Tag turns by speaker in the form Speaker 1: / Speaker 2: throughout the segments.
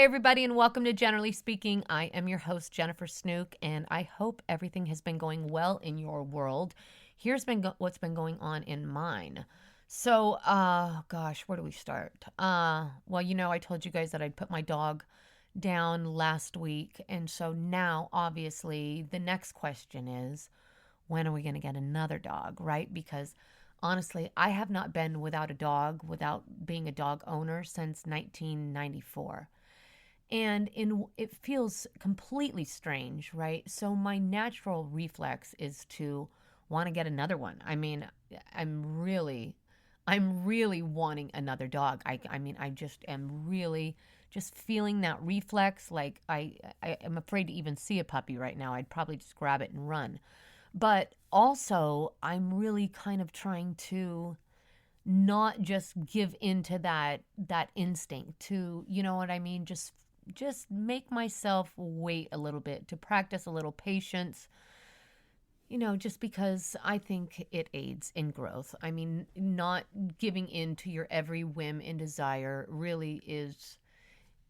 Speaker 1: everybody, and welcome to Generally Speaking. I am your host, Jennifer Snook, and I hope everything has been going well in your world. Here's what's been going on in mine. So, gosh, where do we start? Well, I told you guys that I'd put my dog down last week, and so now, obviously, the next question is, when are we going to get another dog, right? Because honestly, I have not been without a dog, without being a dog owner since 1994. And it feels completely strange, right? So my natural reflex is to want to get another one. I mean, I'm really wanting another dog. I just am really just feeling that reflex. Like I am afraid to even see a puppy right now. I'd probably just grab it and run. But also, I'm really kind of trying to not just give into that instinct to, you know what I mean, just make myself wait a little bit, to practice a little patience, just because I think it aids in growth. I mean, not giving in to your every whim and desire really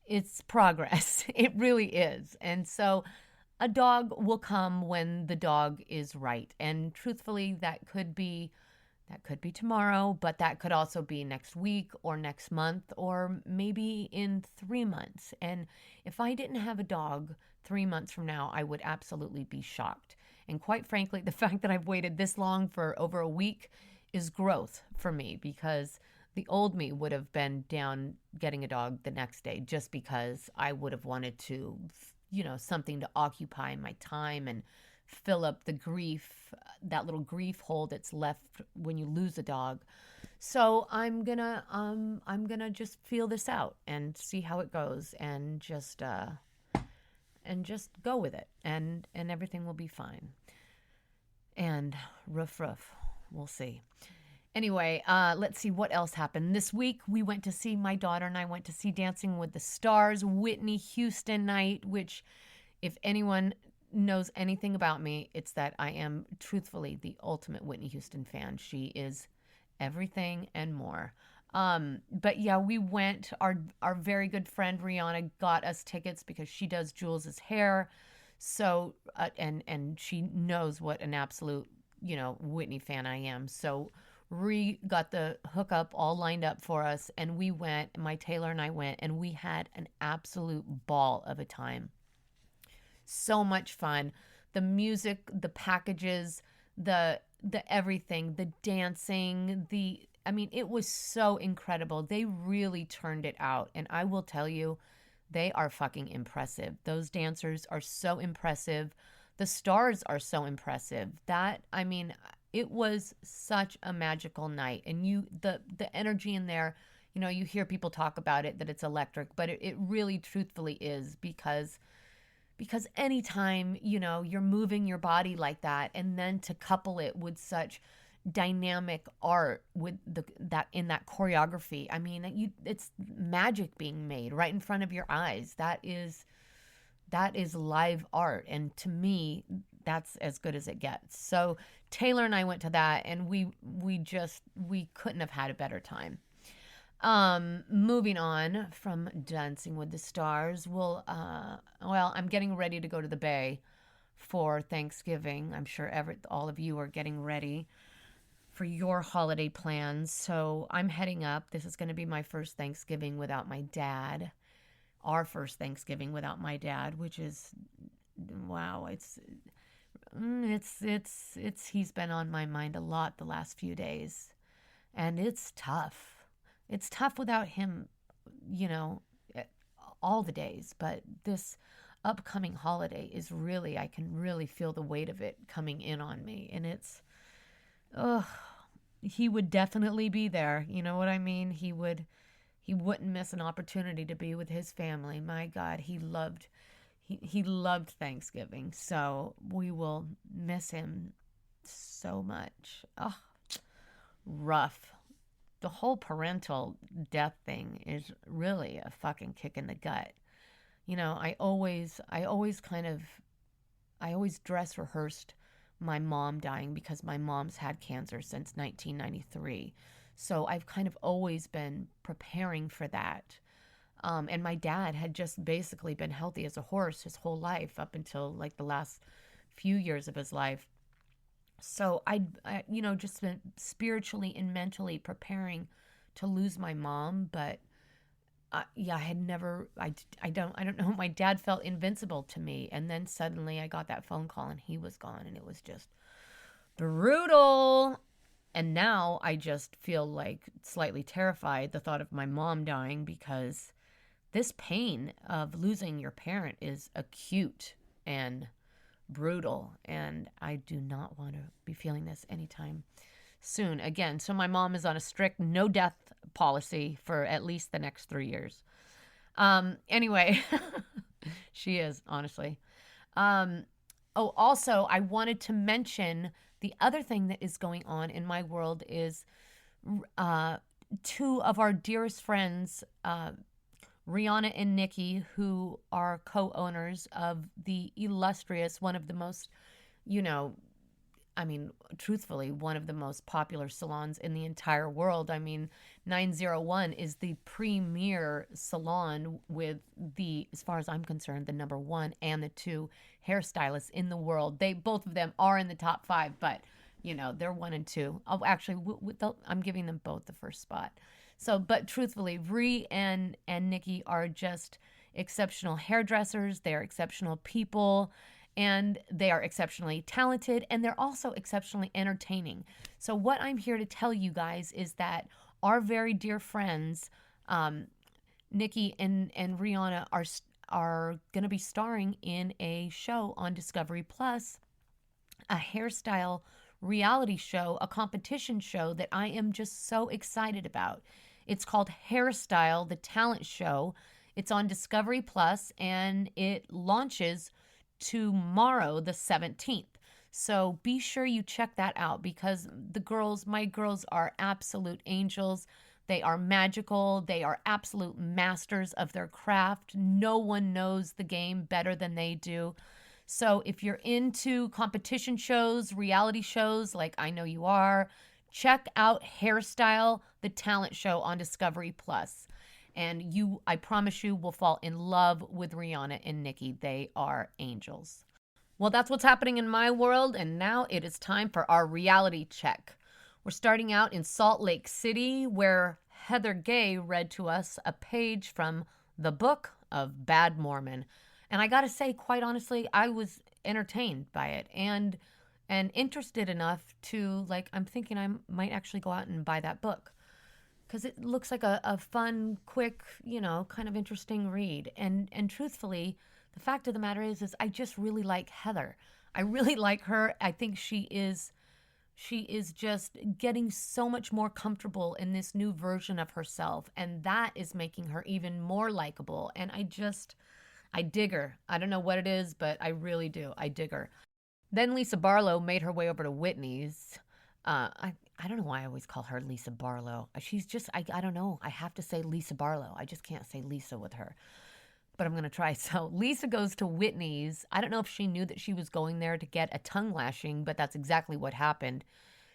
Speaker 1: it's progress. It really is. And so a dog will come when the dog is right. And truthfully, that could be tomorrow, but that could also be next week or next month or maybe in 3 months. And if I didn't have a dog 3 months from now, I would absolutely be shocked. And quite frankly, the fact that I've waited this long for over a week is growth for me, because the old me would have been down getting a dog the next day just because I would have wanted to, something to occupy my time and fill up the grief, that little grief hole that's left when you lose a dog. So I'm gonna just feel this out and see how it goes, and just go with it, and everything will be fine. And roof, we'll see. Anyway, let's see what else happened. This week, my daughter and I went to see Dancing with the Stars, Whitney Houston night, which, if anyone knows anything about me, it's that I am truthfully the ultimate Whitney Houston fan. She is everything and more. But yeah, we went. Our very good friend Rihanna got us tickets because she does Jules's hair. So and she knows what an absolute Whitney fan I am. So got the hookup all lined up for us, and we went. My tailor and I went, and we had an absolute ball of a time. So much fun. The music, the packages, the everything, the dancing, it was so incredible. They really turned it out. And I will tell you, they are fucking impressive. Those dancers are so impressive. The stars are so impressive. It was such a magical night. And the energy in there, you hear people talk about it, that it's electric, but it really truthfully is, because anytime, you're moving your body like that, and then to couple it with such dynamic art with that choreography, it's magic being made right in front of your eyes. That is live art. And to me, that's as good as it gets. So Taylor and I went to that, and we couldn't have had a better time. Moving on from Dancing with the Stars, I'm getting ready to go to the Bay for Thanksgiving. I'm sure all of you are getting ready for your holiday plans. So I'm heading up. This is going to be my first Thanksgiving without my dad. Our first Thanksgiving without my dad, which is, wow, it's he's been on my mind a lot the last few days, and it's tough. It's tough without him, all the days. But this upcoming holiday is really, I can really feel the weight of it coming in on me. And he would definitely be there. You know what I mean? He wouldn't miss an opportunity to be with his family. My God, he loved Thanksgiving. So we will miss him so much. Oh, rough. The whole parental death thing is really a fucking kick in the gut. I always dress rehearsed my mom dying, because my mom's had cancer since 1993. So I've kind of always been preparing for that. And my dad had just basically been healthy as a horse his whole life up until like the last few years of his life. So I just been spiritually and mentally preparing to lose my mom, but yeah, I had never. I don't know. My dad felt invincible to me, and then suddenly I got that phone call, and he was gone, and it was just brutal. And now I just feel like slightly terrified the thought of my mom dying, because this pain of losing your parent is acute and brutal, and I do not want to be feeling this anytime soon again. So my mom is on a strict no death policy for at least the next 3 years. Anyway, she is, honestly. Also, I wanted to mention the other thing that is going on in my world is two of our dearest friends, Rihanna and Nikki, who are co-owners of the illustrious, one of the most, truthfully, one of the most popular salons in the entire world. 901 is the premier salon with as far as I'm concerned, the number one and the two hairstylists in the world. Both of them are in the top 5, but, they're 1 and 2. Oh, actually, I'm giving them both the first spot. So, but truthfully, Ree and Nikki are just exceptional hairdressers. They're exceptional people, and they are exceptionally talented, and they're also exceptionally entertaining. So what I'm here to tell you guys is that our very dear friends, Nikki and Rihanna, are going to be starring in a show on Discovery Plus, a hairstyle reality show, a competition show that I am just so excited about. It's called Hairstyle, the talent show. It's on Discovery Plus, and it launches tomorrow, the 17th. So be sure you check that out, because my girls are absolute angels. They are magical. They are absolute masters of their craft. No one knows the game better than they do. So if you're into competition shows, reality shows, like I know you are, check out Hairstyle, the talent show on Discovery Plus. And I promise you, will fall in love with Rihanna and Nikki. They are angels. Well, that's what's happening in my world, and now it is time for our reality check. We're starting out in Salt Lake City, where Heather Gay read to us a page from the Book of Bad Mormon. And I got to say, quite honestly, I was entertained by it and interested enough to, I'm thinking I might actually go out and buy that book, because it looks like a fun, quick, kind of interesting read. And truthfully, the fact of the matter is I just really like Heather. I really like her. I think she is just getting so much more comfortable in this new version of herself, and that is making her even more likable. And I dig her. I don't know what it is, but I really do. I dig her. Then Lisa Barlow made her way over to Whitney's. I don't know why I always call her Lisa Barlow. She's just, I don't know. I have to say Lisa Barlow. I just can't say Lisa with her. But I'm going to try. So Lisa goes to Whitney's. I don't know if she knew that she was going there to get a tongue lashing, but that's exactly what happened.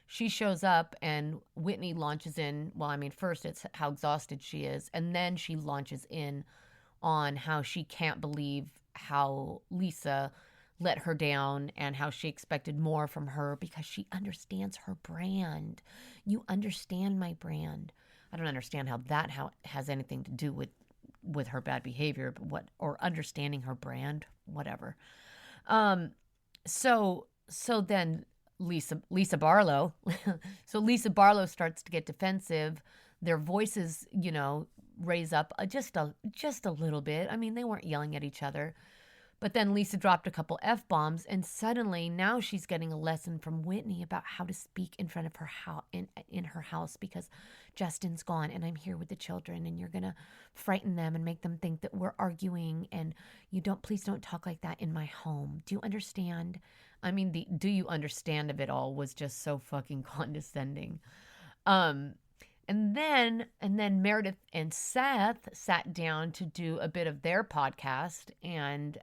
Speaker 1: She shows up, and Whitney launches in. Well, first it's how exhausted she is, and then she launches in on how she can't believe how Lisa let her down and how she expected more from her because she understands her brand. You understand my brand. I don't understand how that has anything to do with her bad behavior, but or understanding her brand, whatever. So then Lisa Barlow, so Lisa Barlow starts to get defensive. Their voices, raise up just a little bit. They weren't yelling at each other. But then Lisa dropped a couple F-bombs, and suddenly now she's getting a lesson from Whitney about how to speak in front of her house, in her house, because Justin's gone and I'm here with the children, and you're going to frighten them and make them think that we're arguing, and please don't talk like that in my home. Do you understand? The do you understand of it all was just so fucking condescending. And then Meredith and Seth sat down to do a bit of their podcast, and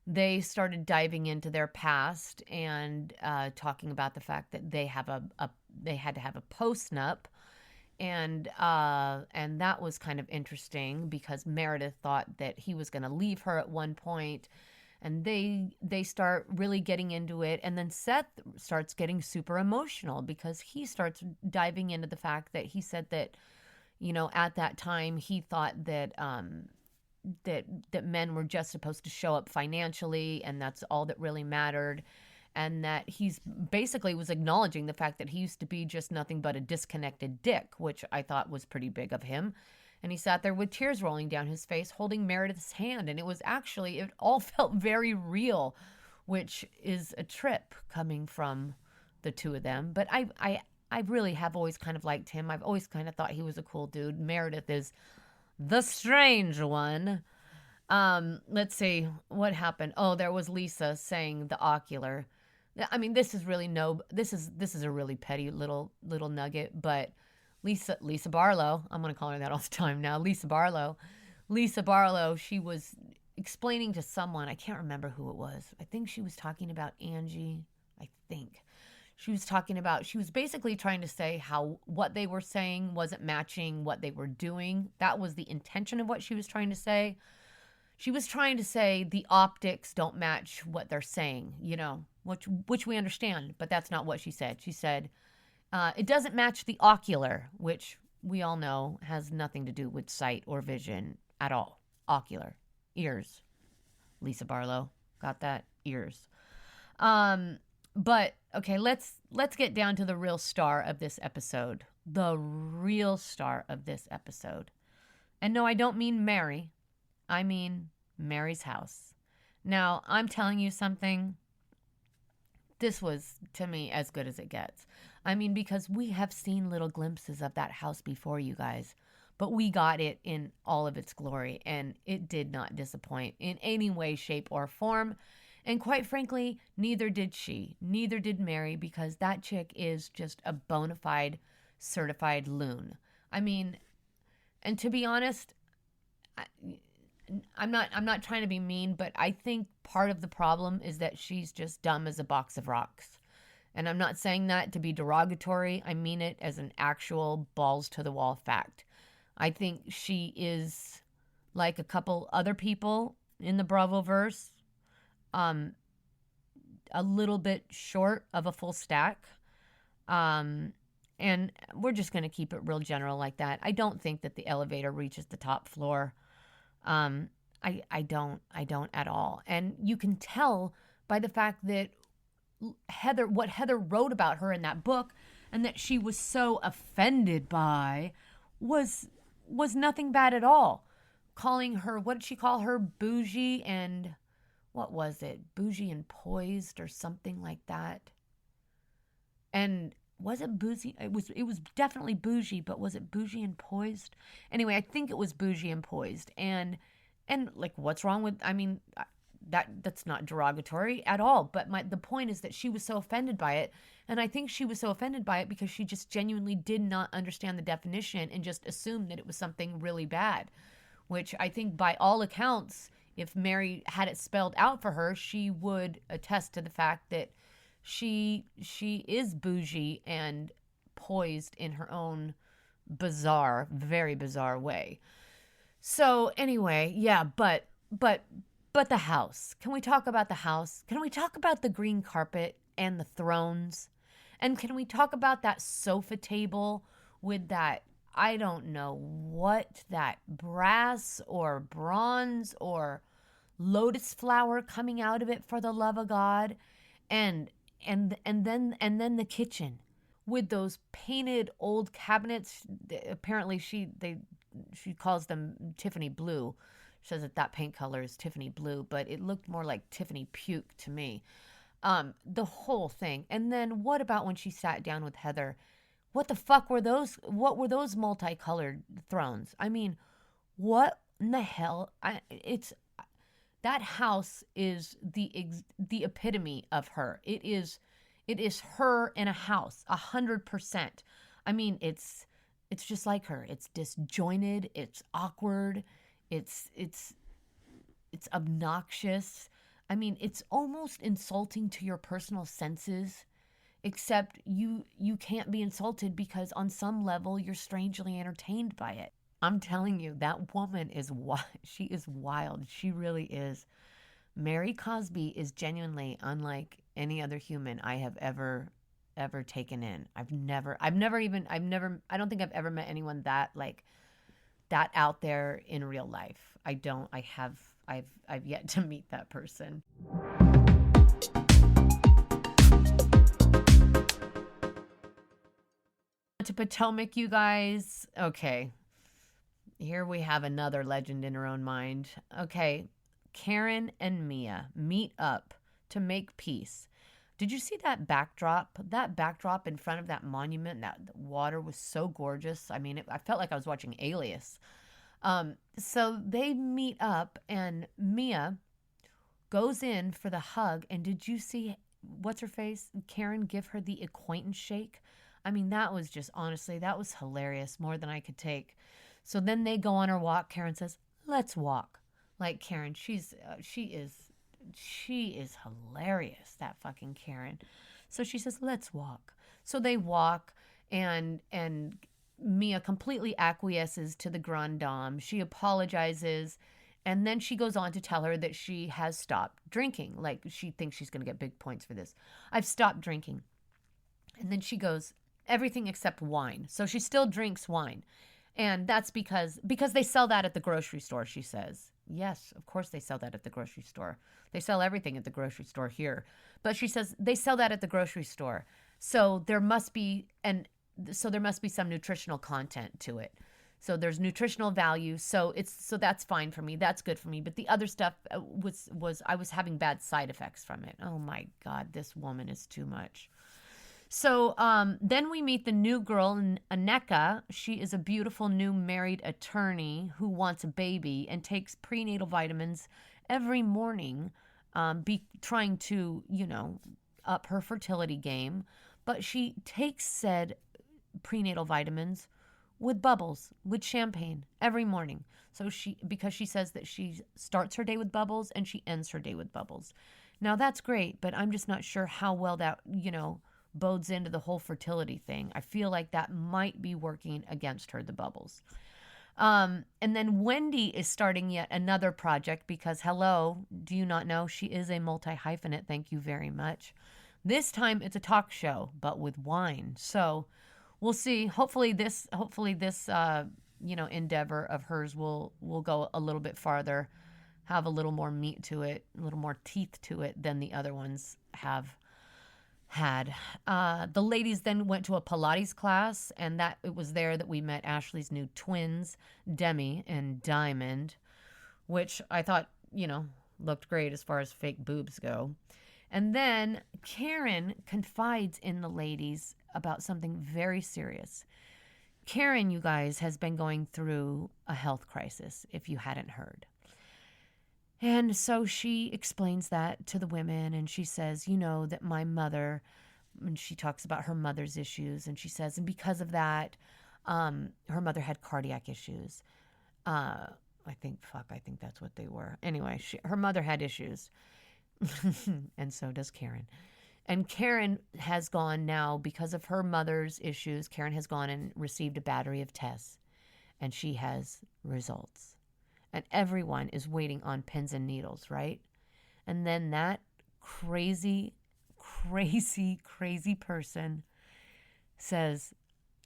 Speaker 1: they started diving into their past and talking about the fact that they had to have a post-nup, and that was kind of interesting because Meredith thought that he was going to leave her at one point, and they start really getting into it, and then Seth starts getting super emotional because he starts diving into the fact that he said that, you know, at that time he thought that that men were just supposed to show up financially, and that's all that really mattered, and that he's basically was acknowledging the fact that he used to be just nothing but a disconnected dick, which I thought was pretty big of him. And he sat there with tears rolling down his face, holding Meredith's hand, and it all felt very real, which is a trip coming from the two of them. But I really have always kind of liked him. I've always kind of thought he was a cool dude. Meredith is the strange one. Let's see what happened. Oh, there was Lisa saying the ocular. I mean, this is a really petty little nugget, but Lisa Barlow, I'm going to call her that all the time now. Lisa Barlow, she was explaining to someone, I can't remember who it was. I think she was talking about Angie. I think she was basically trying to say how what they were saying wasn't matching what they were doing. That was the intention of what she was trying to say. She was trying to say the optics don't match what they're saying, you know, which we understand, but that's not what she said. She said, it doesn't match the ocular, which we all know has nothing to do with sight or vision at all. Ocular. Ears. Lisa Barlow. Got that? Ears. But, okay, let's get down to the real star of this episode. The real star of this episode. And no, I don't mean Mary. I mean Mary's house. Now, I'm telling you something. This was, to me, as good as it gets. I mean, because we have seen little glimpses of that house before, you guys. But we got it in all of its glory, and it did not disappoint in any way, shape, or form. And quite frankly, neither did she. Neither did Mary, because that chick is just a bona fide, certified loon. I mean, and to be honest, I'm not trying to be mean, but I think part of the problem is that she's just dumb as a box of rocks. And I'm not saying that to be derogatory. I mean it as an actual balls to the wall fact. I think she is like a couple other people in the Bravoverse, a little bit short of a full stack. And we're just going to keep it real general like that. I don't think that the elevator reaches the top floor. I don't at all. And you can tell by the fact that what Heather wrote about her in that book, and that she was so offended by, was nothing bad at all. Calling her, what did she call her? Bougie and, what was it? Bougie and poised or something like that. And was it bougie? It was definitely bougie, but was it bougie and poised? Anyway, I think it was bougie and poised. And like, what's wrong with, I mean, that's not derogatory at all. But the point is that she was so offended by it. And I think she was so offended by it because she just genuinely did not understand the definition and just assumed that it was something really bad, which I think by all accounts, if Mary had it spelled out for her, she would attest to the fact that she is bougie and poised in her own bizarre, very bizarre way. So anyway, yeah, but the house. Can we talk about the house? Can we talk about the green carpet and the thrones? And can we talk about that sofa table with that, I don't know what, that brass or bronze or lotus flower coming out of it, for the love of God? And then the kitchen with those painted old cabinets. Apparently she calls them Tiffany blue. She says that paint color is Tiffany blue, but it looked more like Tiffany puke to me. The whole thing. And then what about when she sat down with Heather? What the fuck were those? What were those multicolored thrones? I mean, what in the hell? That house is the epitome of her. It is her in a house, 100%. I mean, it's just like her. It's disjointed. It's awkward. It's obnoxious. I mean, it's almost insulting to your personal senses. except you can't be insulted because on some level you're strangely entertained by it. I'm telling you, that woman is wild. She is wild. She really is. Mary Cosby is genuinely unlike any other human I have ever taken in. I don't think I've ever met anyone that that out there in real life. I've yet to meet that person. To Potomac, you guys. Okay. Here we have another legend in her own mind. Okay. Karen and Mia meet up to make peace. Did you see that backdrop? That backdrop in front of that monument, that water was so gorgeous. I mean, I felt like I was watching Alias. So they meet up and Mia goes in for the hug. And did you see, what's her face? Karen give her the acquaintance shake. I mean, that was just, honestly, that was hilarious, more than I could take. So then they go on her walk. Karen says, let's walk. Like Karen, she is hilarious, that fucking Karen. So she says, let's walk. So they walk and Mia completely acquiesces to the grand dame. She apologizes. And then she goes on to tell her that she has stopped drinking. Like she thinks she's going to get big points for this. I've stopped drinking. And then she goes, everything except wine. So she still drinks wine. And that's because they sell that at the grocery store, she says. Yes, of course they sell that at the grocery store. They sell everything at the grocery store here. But she says they sell that at the grocery store. So there must be some nutritional content to it. So there's nutritional value. So that's fine for me. That's good for me. But the other stuff was I was having bad side effects from it. Oh my God, this woman is too much. So then we meet the new girl, Aneka. She is a beautiful new married attorney who wants a baby and takes prenatal vitamins every morning, trying to, up her fertility game. But she takes said prenatal vitamins with bubbles, with champagne every morning. So because she says that she starts her day with bubbles and she ends her day with bubbles. Now that's great, but I'm just not sure how well that, bodes into the whole fertility thing. I feel like that might be working against her, the bubbles. And then Wendy is starting yet another project because, hello, do you not know she is a multi-hyphenate? Thank you very much. This time it's a talk show, but with wine. So we'll see. Hopefully this endeavor of hers will go a little bit farther, have a little more meat to it, a little more teeth to it than the other ones have had. The ladies then went to a Pilates class, and it was there that we met Ashley's new twins, Demi and Diamond, which I thought, looked great as far as fake boobs go. And then Karen confides in the ladies about something very serious. Karen, you guys, has been going through a health crisis, if you hadn't heard. And so she explains that to the women, and she says, that my mother, and she talks about her mother's issues, and she says, and because of that, her mother had cardiac issues. I think that's what they were. Anyway, her mother had issues, and so does Karen. And Karen has gone now, because of her mother's issues, Karen has gone and received a battery of tests, and she has results. And everyone is waiting on pins and needles, right? And then that crazy person says,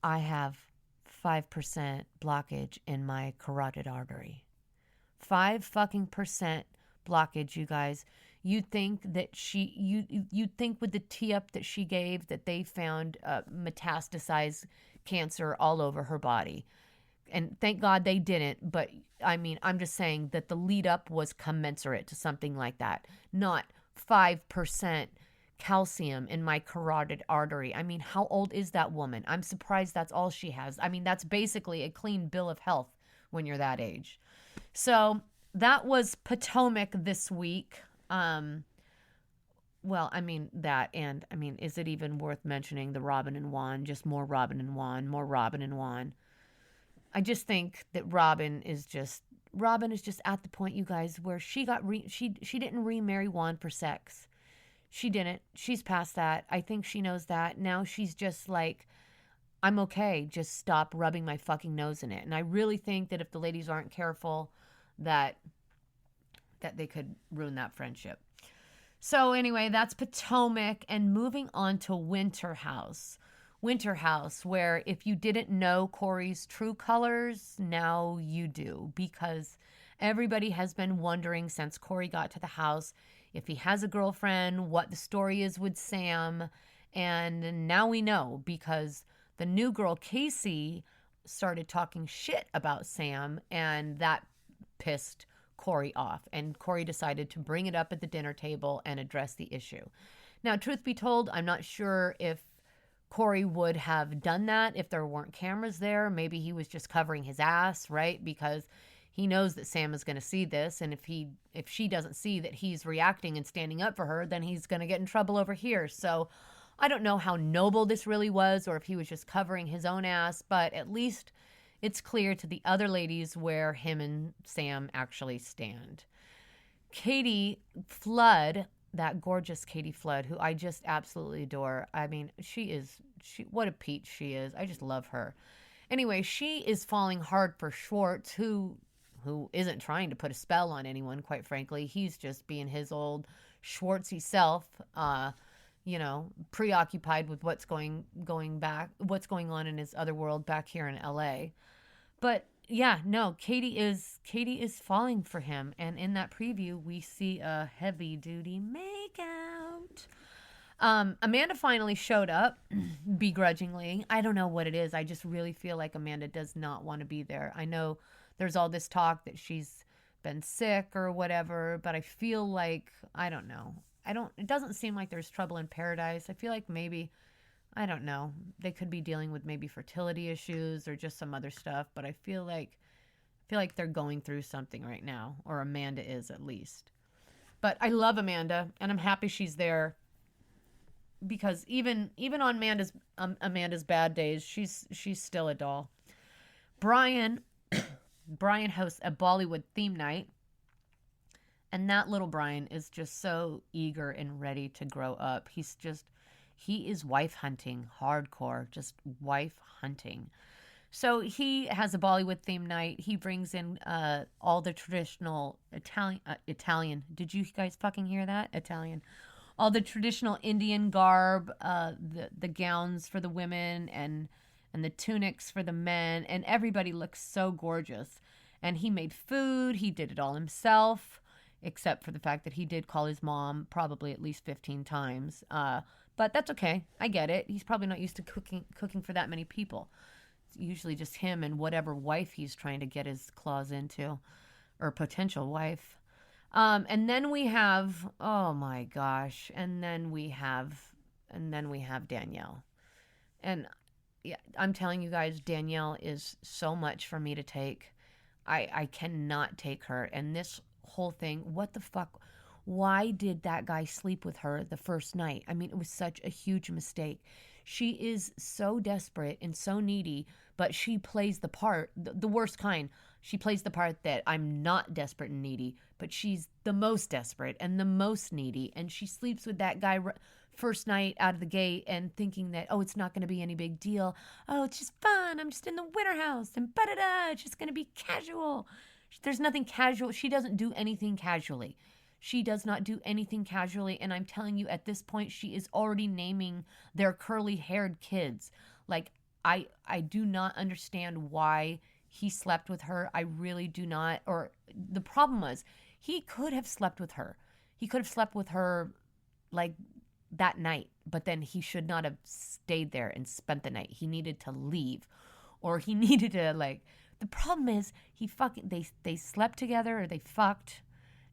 Speaker 1: I have 5% blockage in my carotid artery. 5% blockage, you guys. You'd think that you'd think with the tee up that she gave that they found metastasized cancer all over her body. And thank God they didn't, but I mean, I'm just saying that the lead up was commensurate to something like that. Not 5% calcium in my carotid artery. I mean, how old is that woman? I'm surprised that's all she has. I mean, that's basically a clean bill of health when you're that age. So that was Potomac this week. Well, I mean, that, and I mean, is it even worth mentioning the Robin and Juan? Just more Robin and Juan, more Robin and Juan. I just think that Robin is just at the point, you guys, where she didn't remarry Juan for sex. She didn't. She's past that. I think she knows that. Now she's just like, I'm okay. Just stop rubbing my fucking nose in it. And I really think that if the ladies aren't careful, that they could ruin that friendship. So anyway, that's Potomac, and moving on to Winter House. Winter House, where if you didn't know Corey's true colors, now you do, because everybody has been wondering since Corey got to the house if he has a girlfriend, what the story is with Sam, and now we know, because the new girl, Casey, started talking shit about Sam, and that pissed Corey off, and Corey decided to bring it up at the dinner table and address the issue. Now, truth be told, I'm not sure if Corey would have done that if there weren't cameras there. Maybe he was just covering his ass, right? Because he knows that Sam is going to see this, and if she doesn't see that he's reacting and standing up for her, then he's going to get in trouble over here. So I don't know how noble this really was, or if he was just covering his own ass, but at least it's clear to the other ladies where him and Sam actually stand. Katie Flood, that gorgeous Katie Flood, who I just absolutely adore. I mean, what a peach she is. I just love her. Anyway, she is falling hard for Schwartz, who isn't trying to put a spell on anyone, quite frankly. He's just being his old Schwartzy self, preoccupied with what's going on in his other world back here in LA. But yeah, no, Katie is falling for him, and in that preview we see a heavy duty makeout. Amanda finally showed up, begrudgingly. I don't know what it is. I just really feel like Amanda does not want to be there. I know there's all this talk that she's been sick or whatever, but I feel like, I don't know. It doesn't seem like there's trouble in paradise. I feel like maybe, I don't know, they could be dealing with maybe fertility issues or just some other stuff, but I feel like they're going through something right now, or Amanda is at least. But I love Amanda, and I'm happy she's there, because even on Amanda's bad days, she's still a doll. Brian hosts a Bollywood theme night. And that little Brian is just so eager and ready to grow up. He is wife hunting, hardcore, just wife hunting. So he has a Bollywood theme night. He brings in all the traditional Italian. Did you guys fucking hear that? Italian. All the traditional Indian garb, the gowns for the women and the tunics for the men. And everybody looks so gorgeous. And he made food. He did it all himself, except for the fact that he did call his mom probably at least 15 times. But that's okay. I get it. He's probably not used to cooking for that many people. It's usually just him and whatever wife he's trying to get his claws into, or potential wife. And then we have, oh my gosh, and then we have Danielle. And yeah, I'm telling you guys, Danielle is so much for me to take. I cannot take her. And this whole thing, what the fuck? Why did that guy sleep with her the first night? I mean, it was such a huge mistake. She is so desperate and so needy, but she plays the part, the worst kind. She plays the part that I'm not desperate and needy, but she's the most desperate and the most needy. And she sleeps with that guy first night out of the gate and thinking that, oh, it's not going to be any big deal. Oh, it's just fun. I'm just in the winter house and ba-da-da. It's just going to be casual. There's nothing casual. She doesn't do anything casually. She does not do anything casually. And I'm telling you, at this point, she is already naming their curly-haired kids. Like, I do not understand why he slept with her. I really do not. Or the problem was, he could have slept with her. He could have slept with her, like, that night. But then he should not have stayed there and spent the night. He needed to leave. Or he needed to, like... The problem is, they slept together, or they fucked,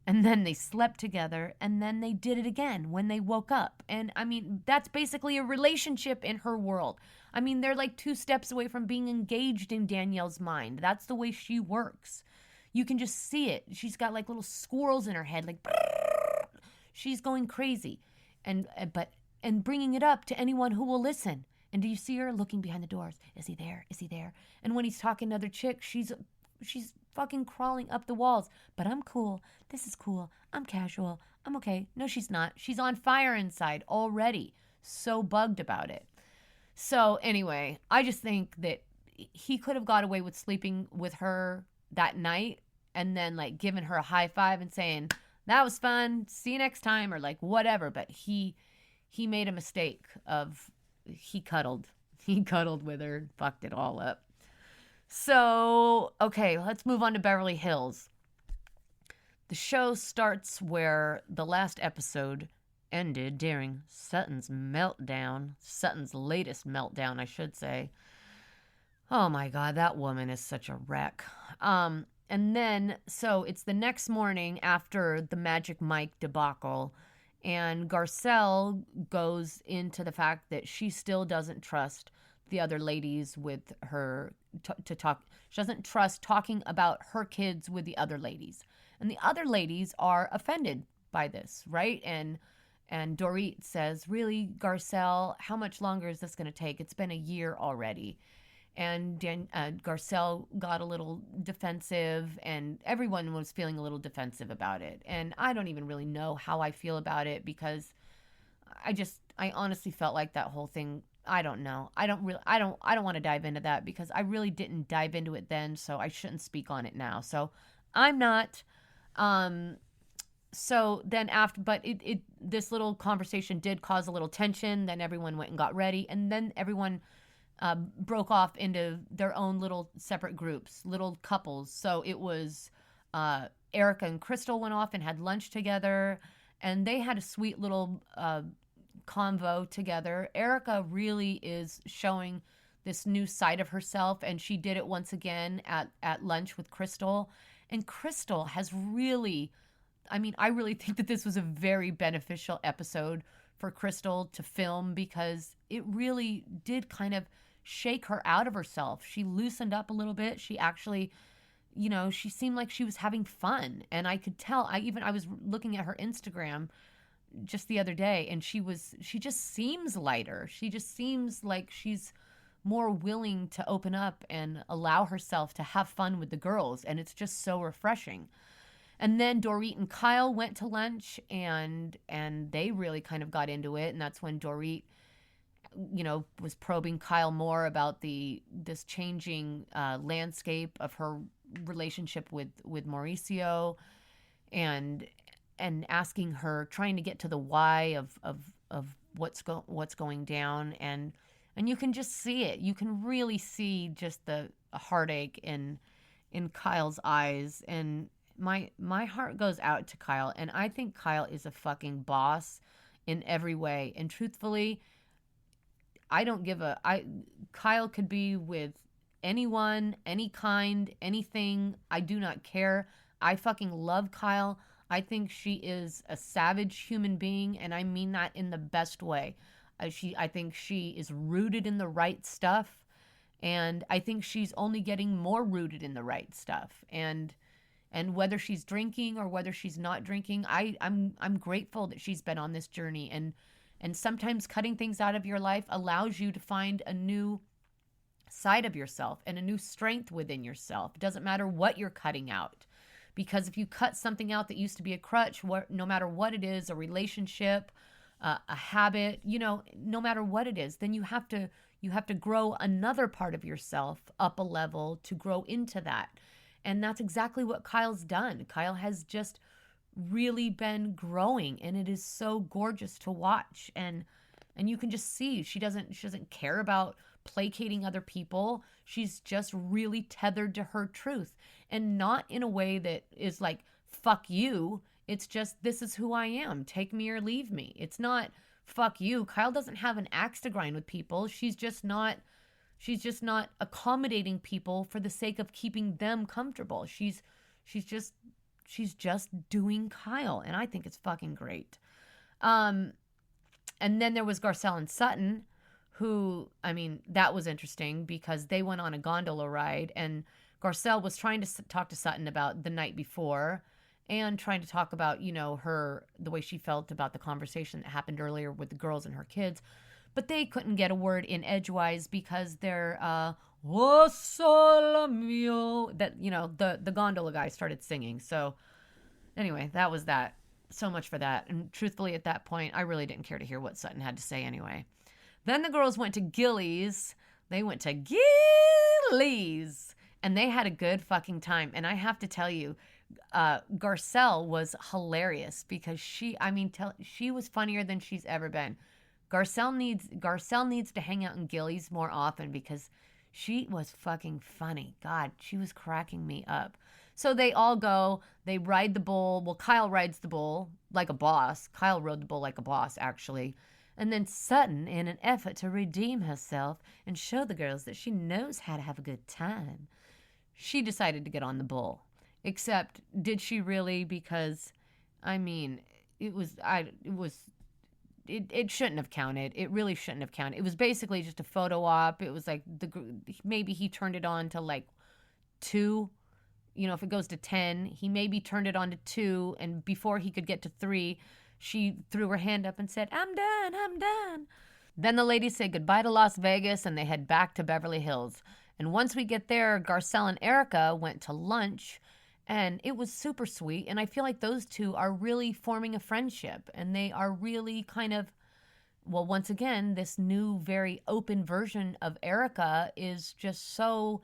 Speaker 1: and then they slept together, and then they did it again when they woke up. And, I mean, that's basically a relationship in her world. I mean, they're like 2 steps away from being engaged in Danielle's mind. That's the way she works. You can just see it. She's got like little squirrels in her head, like, brrr. She's going crazy. And bringing it up to anyone who will listen. And do you see her looking behind the doors? Is he there? Is he there? And when he's talking to other chicks, she's fucking crawling up the walls. But I'm cool. This is cool. I'm casual. I'm okay. No, she's not. She's on fire inside already. So bugged about it. So anyway, I just think that he could have got away with sleeping with her that night and then like giving her a high five and saying, that was fun. See you next time, or like whatever. But he made a mistake of he cuddled with her, fucked it all up. So, okay, let's move on to Beverly Hills. The show starts where the last episode ended during Sutton's latest meltdown, I should say. Oh my God, that woman is such a wreck. And then, so it's the next morning after the Magic Mike debacle, and Garcelle goes into the fact that she still doesn't trust the other ladies with her to talk. She doesn't trust talking about her kids with the other ladies. And the other ladies are offended by this, right? And Dorit says, really, Garcelle, how much longer is this going to take? It's been a year already. And Garcelle got a little defensive, and everyone was feeling a little defensive about it. And I don't even really know how I feel about it, because I honestly felt like that whole thing, I don't know. I don't want to dive into that, because I really didn't dive into it then, so I shouldn't speak on it now. So I'm not. So then after, but this little conversation did cause a little tension. Then everyone went and got ready, and then everyone broke off into their own little separate groups, little couples. So it was Erica and Crystal went off and had lunch together, and they had a sweet little convo together. Erica really is showing this new side of herself, and she did it once again at lunch with Crystal. And Crystal has really, I really think that this was a very beneficial episode for Crystal to film, because it really did kind of shake her out of herself. She loosened up a little bit. She actually, she seemed like she was having fun. And I could tell, I was looking at her Instagram just the other day, and she just seems lighter. She just seems like she's more willing to open up and allow herself to have fun with the girls. And it's just so refreshing. And then Dorit and Kyle went to lunch, and they really kind of got into it. And that's when Dorit, was probing Kyle more about this changing landscape of her relationship with Mauricio, and asking her, trying to get to the why of what's going down. And you can just see it. You can really see just the heartache in Kyle's eyes. And my heart goes out to Kyle, and I think Kyle is a fucking boss in every way. And truthfully, Kyle could be with anyone, any kind, anything. I do not care. I fucking love Kyle. I think she is a savage human being, and I mean that in the best way. I think she is rooted in the right stuff, and I think she's only getting more rooted in the right stuff. And whether she's drinking or whether she's not drinking, I'm grateful that she's been on this journey. And sometimes cutting things out of your life allows you to find a new side of yourself and a new strength within yourself. It doesn't matter what you're cutting out. Because if you cut something out that used to be a crutch, no matter what it is, a relationship, a habit, no matter what it is, then you have to grow another part of yourself up a level to grow into that. And that's exactly what Kyle's done. Kyle has just really been growing, and it is so gorgeous to watch. And you can just see she doesn't care about placating other people. She's just really tethered to her truth, and not in a way that is like, fuck you. It's just, this is who I am. Take me or leave me. It's not fuck you. Kyle doesn't have an axe to grind with people. She's just not accommodating people for the sake of keeping them comfortable. She's just doing Kyle, and I think it's fucking great. And then there was Garcelle and Sutton, who, that was interesting because they went on a gondola ride, and Garcelle was trying to talk to Sutton about the night before, and trying to talk about, the way she felt about the conversation that happened earlier with the girls and her kids. But they couldn't get a word in edgewise because their Oh, sole mio. That, the gondola guy started singing. So anyway, that was that. So much for that. And truthfully, at that point, I really didn't care to hear what Sutton had to say anyway. Then the girls went to Gillies. They went to Gillies. And they had a good fucking time. And I have to tell you, Garcelle was hilarious because she was funnier than she's ever been. Garcelle needs to hang out in Gillies more often because she was fucking funny. God, she was cracking me up. So they all go, they ride the bull. Well, Kyle rides the bull like a boss. Kyle rode the bull like a boss, actually. And then Sutton, in an effort to redeem herself and show the girls that she knows how to have a good time, she decided to get on the bull. Except, did she really? Because, it shouldn't have counted. It really shouldn't have counted. It was basically just a photo op. It was like maybe he turned it on to like 2. If it goes to 10, he maybe turned it on to 2, and before he could get to 3, she threw her hand up and said, I'm done. Then the ladies say goodbye to Las Vegas, and they head back to Beverly Hills. And once we get there, Garcelle and Erica went to lunch, and it was super sweet. And I feel like those two are really forming a friendship, and they are really kind of, well, once again, this new, very open version of Erica is just so,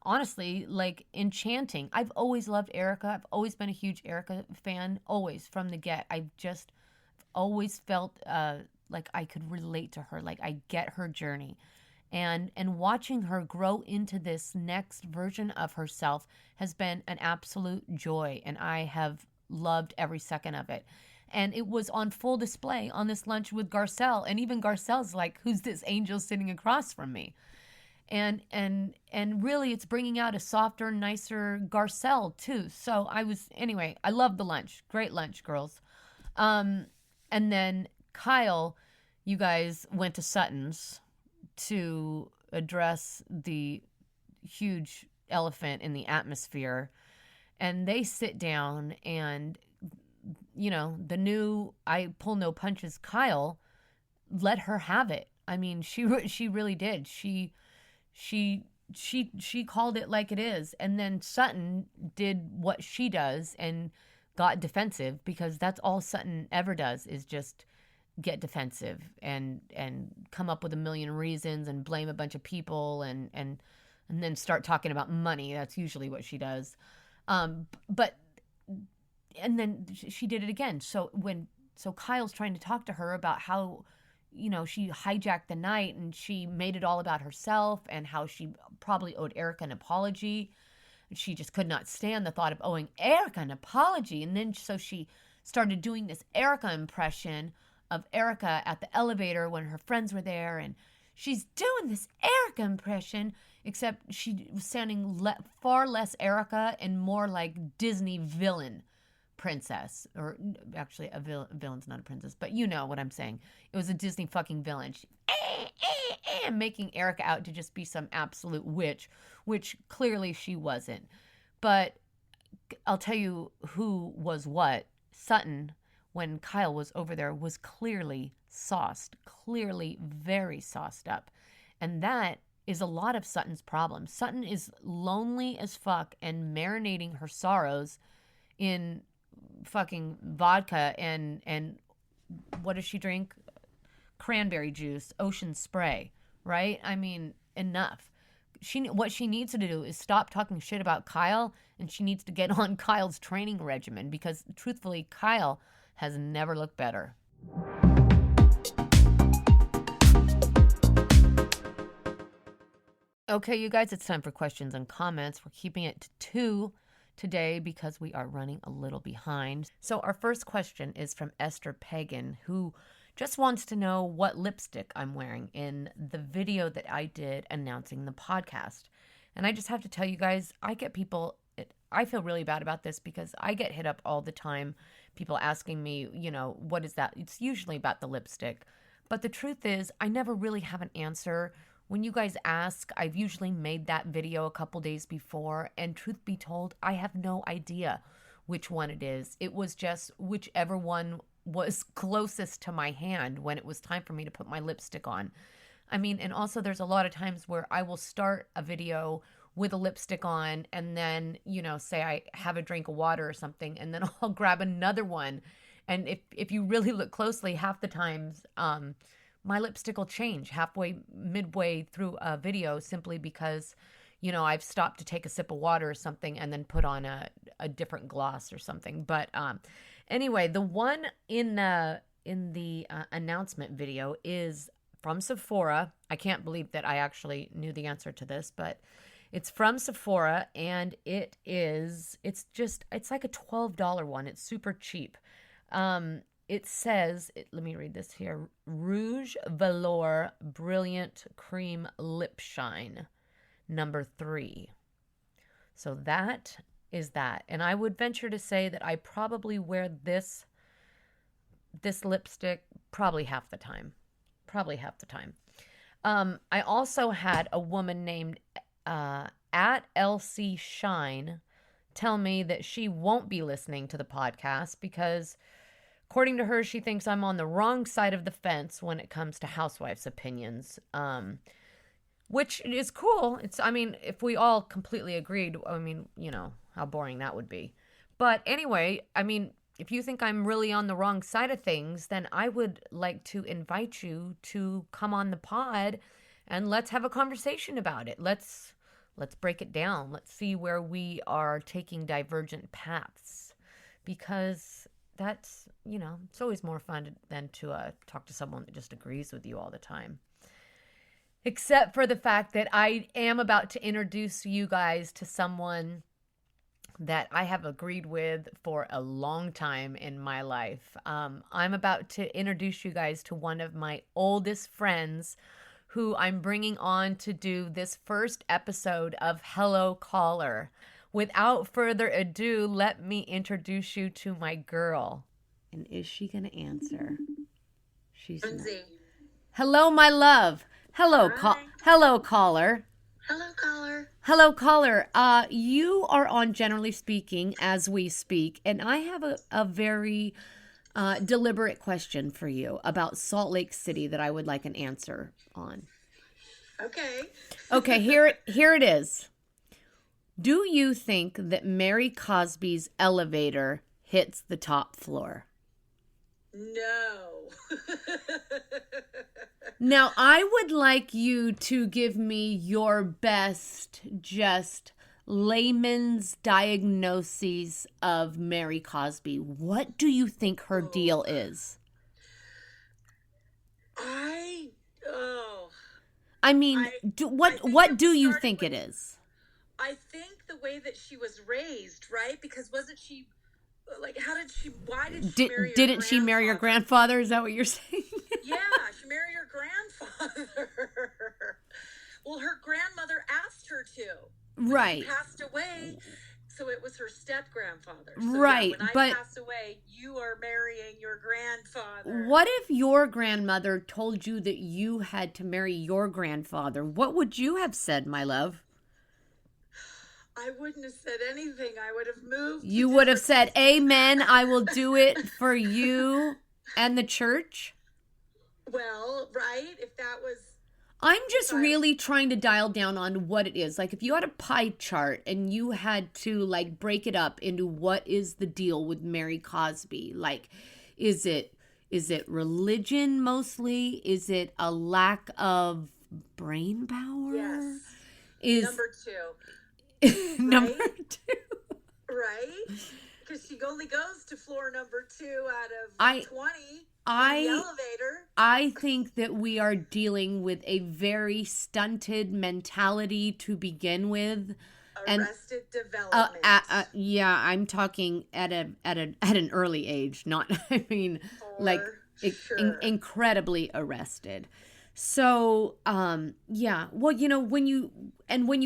Speaker 1: honestly, like, enchanting. I've always loved Erica. I've always been a huge Erica fan, always, from the get. I've always felt like I could relate to her, like I get her journey. And watching her grow into this next version of herself has been an absolute joy, and I have loved every second of it. And it was on full display on this lunch with Garcelle, and even Garcelle's like, who's this angel sitting across from me? And really, it's bringing out a softer, nicer Garcelle too. So I loved the lunch. Great lunch, girls. And then Kyle, you guys went to Sutton's to address the huge elephant in the atmosphere. And they sit down, and, the new I pull no punches Kyle let her have it. I mean, she really did. She called it like it is. And then Sutton did what she does and got defensive, because that's all Sutton ever does, is just get defensive and come up with a million reasons and blame a bunch of people and then start talking about money. That's usually what she does. And then she did it again. So Kyle's trying to talk to her about how, she hijacked the night and she made it all about herself and how she probably owed Erica an apology. She just could not stand the thought of owing Erica an apology. And then so she started doing this Erica impression of Erica at the elevator when her friends were there, and she's doing this Erica impression, except she was sounding far less Erica and more like Disney villain princess. Or actually, a villain's not a princess, but you know what I'm saying. It was a Disney fucking villain. She, making Erica out to just be some absolute witch, which clearly she wasn't. But I'll tell you who was what. Sutton, when Kyle was over there, was clearly sauced, clearly very sauced up. And that is a lot of Sutton's problem. Sutton is lonely as fuck and marinating her sorrows in fucking vodka and what does she drink? Cranberry juice, ocean spray, right? I mean, enough. What she needs to do is stop talking shit about Kyle, and she needs to get on Kyle's training regimen, because truthfully, Kyle has never looked better. Okay, you guys, it's time for questions and comments. We're keeping it to 2 today because we are running a little behind. So our first question is from Esther Pagan, who just wants to know what lipstick I'm wearing in the video that I did announcing the podcast. And I just have to tell you guys, I feel really bad about this because I get hit up all the time, people asking me, what is that? It's usually about the lipstick. But the truth is, I never really have an answer. When you guys ask, I've usually made that video a couple days before, and truth be told, I have no idea which one it is. It was just whichever one was closest to my hand when it was time for me to put my lipstick on. I mean, and also there's a lot of times where I will start a video with a lipstick on and then, say I have a drink of water or something, and then I'll grab another one. And if you really look closely, half the times, my lipstick will change midway through a video simply because, I've stopped to take a sip of water or something and then put on a different gloss or something. But anyway, the one in the announcement video is from Sephora. I can't believe that I actually knew the answer to this, but it's from Sephora, and it's like a $12 one. It's super cheap. It says, let me read this here, Rouge Velour Brilliant Cream Lip Shine, number 3. So that is that. And I would venture to say that I probably wear this lipstick probably half the time. I also had a woman named at LC Shine tell me that she won't be listening to the podcast because, according to her, she thinks I'm on the wrong side of the fence when it comes to housewives' opinions, which is cool. If we all completely agreed, how boring that would be. But anyway, if you think I'm really on the wrong side of things, then I would like to invite you to come on the pod and let's have a conversation about it. Let's break it down. Let's see where we are taking divergent paths, because that's, it's always more fun than to talk to someone that just agrees with you all the time. Except for the fact that I am about to introduce you guys to someone that I have agreed with for a long time in my life. I'm about to introduce you guys to one of my oldest friends who I'm bringing on to do this first episode of Hello Caller. Without further ado, let me introduce you to my girl. And is she going to answer? She's
Speaker 2: Lindsay.
Speaker 1: Not. Hello, my love. Hello, hello, caller.
Speaker 2: Hello, caller.
Speaker 1: Hello, caller. You are on Generally Speaking as we speak, and I have a very deliberate question for you about Salt Lake City that I would like an answer on.
Speaker 2: Okay,
Speaker 1: here it is. Do you think that Mary Cosby's elevator hits the top floor?
Speaker 2: No.
Speaker 1: Now, I would like you to give me your best, just layman's diagnoses of Mary Cosby. What do you think her deal is? What do you think it is?
Speaker 2: I think the way that she was raised, right? Because wasn't she, why did she marry her
Speaker 1: Didn't she marry her grandfather? Is that what you're saying?
Speaker 2: Yeah, she married her grandfather. Well, her grandmother asked her to.
Speaker 1: Right.
Speaker 2: She passed away, so it was her step-grandfather. So
Speaker 1: right,
Speaker 2: yeah, when I pass away, you are marrying your grandfather.
Speaker 1: What if your grandmother told you that you had to marry your grandfather? What would you have said, my love?
Speaker 2: I wouldn't have said anything. I would have moved.
Speaker 1: You would have said, amen, I will do it for you and the church?
Speaker 2: Well, right, if that was...
Speaker 1: I'm just really trying to dial down on what it is. Like, if you had a pie chart and you had to, break it up into what is the deal with Mary Cosby? Like, is it religion mostly? Is it a lack of brain power?
Speaker 2: Yes. Number 2.
Speaker 1: Number 2.
Speaker 2: Right? Because she only goes to floor number 2 out of 20 in the elevator.
Speaker 1: I think that we are dealing with a very stunted mentality to begin with.
Speaker 2: Arrested development.
Speaker 1: Yeah, I'm talking at an early age, not incredibly arrested. So, yeah. Well, when you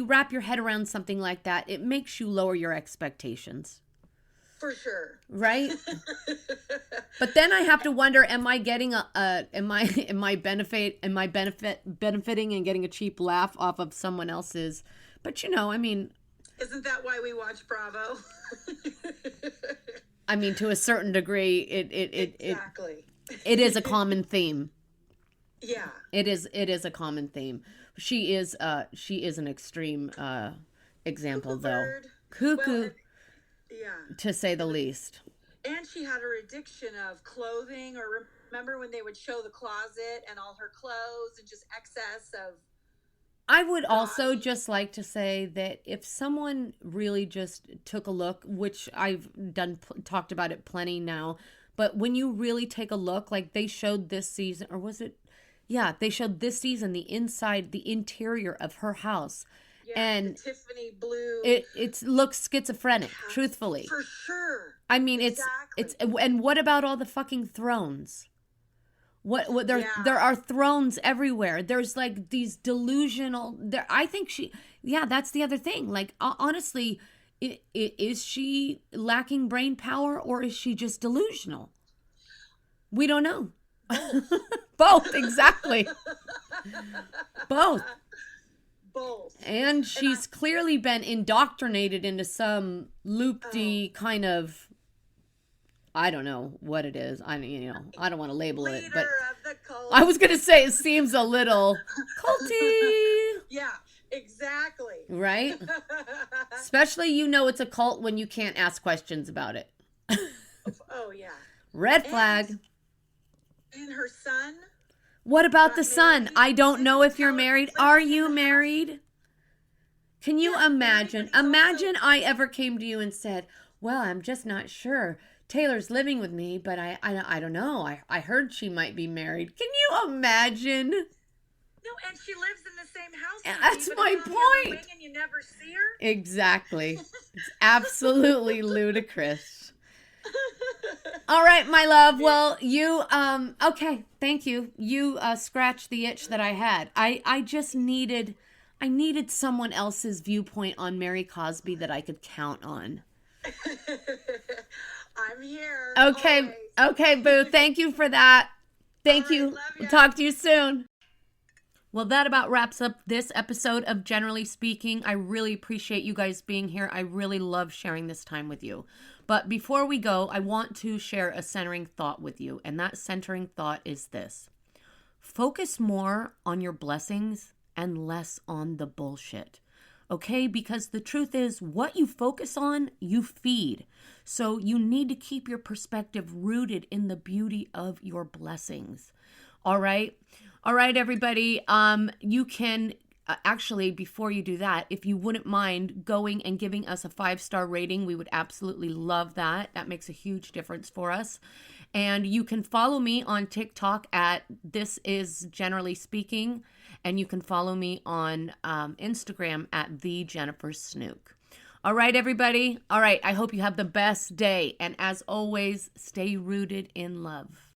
Speaker 1: wrap your head around something like that, it makes you lower your expectations.
Speaker 2: For sure.
Speaker 1: Right? But then I have to wonder, am I getting am I benefiting and getting a cheap laugh off of someone else's? But
Speaker 2: isn't that why we watch Bravo?
Speaker 1: To a certain degree,
Speaker 2: Exactly.
Speaker 1: it is a common theme.
Speaker 2: Yeah.
Speaker 1: It is a common theme. She is an extreme example
Speaker 2: Cuckoo
Speaker 1: though.
Speaker 2: bird.
Speaker 1: Cuckoo,
Speaker 2: Well, yeah.
Speaker 1: to say the least.
Speaker 2: And she had her addiction of clothing, or remember when they would show the closet and all her clothes and just excess of.
Speaker 1: I would also just like to say that if someone really just took a look, which I've talked about it plenty now, but when you really take a look, like they showed this season, or was it? Yeah, they showed this season the interior of her house.
Speaker 2: Yeah,
Speaker 1: and
Speaker 2: the Tiffany blue.
Speaker 1: It looks schizophrenic, truthfully.
Speaker 2: For sure.
Speaker 1: I mean,
Speaker 2: exactly.
Speaker 1: it's and what about all the fucking thrones? What there are thrones everywhere. There's like these delusional there. I think that's the other thing. Like honestly, is she lacking brain power, or is she just delusional? We don't know. Both, exactly. Both. And she's clearly been indoctrinated into some loopy kind of, I don't know what it is. I don't want to label it, but
Speaker 2: of the cult.
Speaker 1: I was going to say it seems a little culty.
Speaker 2: Yeah, exactly.
Speaker 1: Right? Especially it's a cult when you can't ask questions about it.
Speaker 2: Oh, yeah.
Speaker 1: Red flag.
Speaker 2: And her son?
Speaker 1: What about the son? I don't know if you're married. Are you married? Can you imagine? Imagine I ever came to you and said, well, I'm just not sure. Taylor's living with me, but I don't know. I heard she might be married. Can you imagine?
Speaker 2: No, and she lives in the same house.
Speaker 1: That's my point.
Speaker 2: And you never see her?
Speaker 1: Exactly. It's absolutely ludicrous. All right, my love. Well, you, okay, thank you. You scratched the itch that I had. I needed someone else's viewpoint on Mary Cosby that I could count on.
Speaker 2: I'm here.
Speaker 1: Okay,
Speaker 2: always.
Speaker 1: Okay, boo. Thank you for that. Thank you.
Speaker 2: Love ya.
Speaker 1: Talk to you soon. Well, that about wraps up this episode of Generally Speaking. I really appreciate you guys being here. I really love sharing this time with you. But before we go, I want to share a centering thought with you. And that centering thought is this. Focus more on your blessings and less on the bullshit. Okay? Because the truth is, what you focus on, you feed. So you need to keep your perspective rooted in the beauty of your blessings. All right? All right, everybody. You can actually, before you do that, if you wouldn't mind going and giving us a 5-star rating, we would absolutely love that. That makes a huge difference for us. And you can follow me on TikTok at This Is Generally Speaking, and you can follow me on Instagram at The Jennifer Snook. All right, everybody. All right, I hope you have the best day. And as always, stay rooted in love.